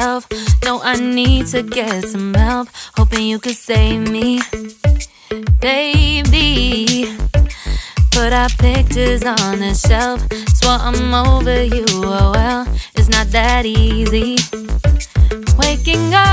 myself. No, I need to get some help. Hoping you could save me, baby. Put our pictures on the shelf. Swore I'm over you, oh well, it's not that easy. Waking up